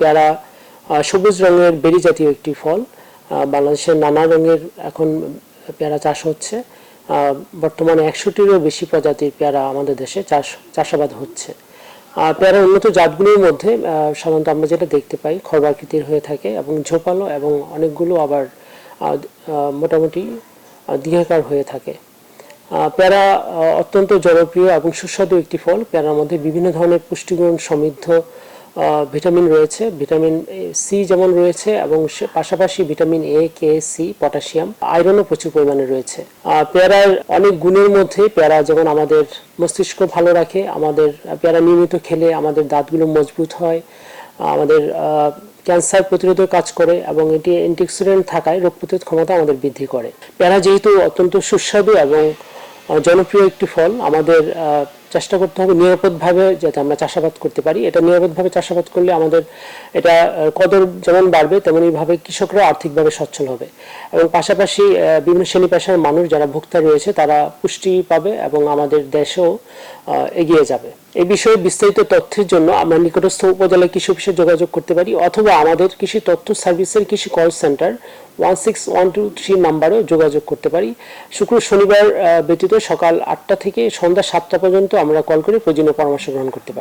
পেয়ারা সবুজ রঙের বেরি জাতীয় একটি ফল। বাংলাদেশের নানা রঙের এখন পেয়ারা চাষ হচ্ছে। বর্তমানে 100টিরও বেশি প্রজাতির পেয়ারা আমাদের দেশে চাষাবাদ হচ্ছে। পেয়ারার উন্নত জাতগুলোর মধ্যে সাধারণত আমরা যেটা দেখতে পাই খড়বাকৃতির হয়ে থাকে এবং ঝোপালো এবং অনেকগুলো আবার মোটামুটি দ্বিঘাকার হয়ে থাকে। পেয়ারা অত্যন্ত জনপ্রিয় এবং সুস্বাদু একটি ফল। পেয়ারার মধ্যে বিভিন্ন ধরনের পুষ্টিগুণ সমৃদ্ধ ভিটামিন রয়েছে। ভিটামিন সি যেমন রয়েছে এবং পাশাপাশি vitamin A, K, C, potassium, আয়রনও প্রচুর পরিমাণে রয়েছে। পেয়ারার অনেক গুণের মধ্যে পেয়ারা যেমন আমাদের মস্তিষ্ক ভালো রাখে, আমাদের পেয়ারা নিয়মিত খেলে আমাদের দাঁতগুলো মজবুত হয়, আমাদের ক্যান্সার প্রতিরোধের কাজ করে এবং এটি অ্যান্টিঅক্সিডেন্ট থাকায় রোগ প্রতিরোধ ক্ষমতা আমাদের বৃদ্ধি করে। পেয়ারা যেহেতু অত্যন্ত সুস্বাদু এবং জনপ্রিয় একটি ফল, আমাদের চেষ্টা করতে হবে নিরাপদভাবে যাতে আমরা চাষাবাদ করতে পারি। এটা নিরাপদভাবে চাষাবাদ করলে আমাদের এটা কদর যেমন বাড়বে তেমনিভাবে কৃষকরা আর্থিকভাবে সচ্ছল হবে এবং পাশাপাশি বিভিন্ন শ্রেণী পেশার মানুষ যারা ভোক্তা রয়েছে তারা পুষ্টি পাবে এবং আমাদের দেশও এগিয়ে যাবে। এই বিষয়ে বিস্তারিত তথ্যের জন্য আমরা নিকটস্থ উপজেলা কৃষি অফিসে যোগাযোগ করতে পারি অথবা আমাদের কৃষি তথ্য সার্ভিসের কৃষি কল সেন্টার 16123 নাম্বারেও যোগাযোগ করতে পারি। শুক্র শনিবার ব্যতীত সকাল 8টা থেকে সন্ধ্যা 7টা পর্যন্ত আমরা কল করে প্রয়োজনীয় পরামর্শ গ্রহণ করতে পারি।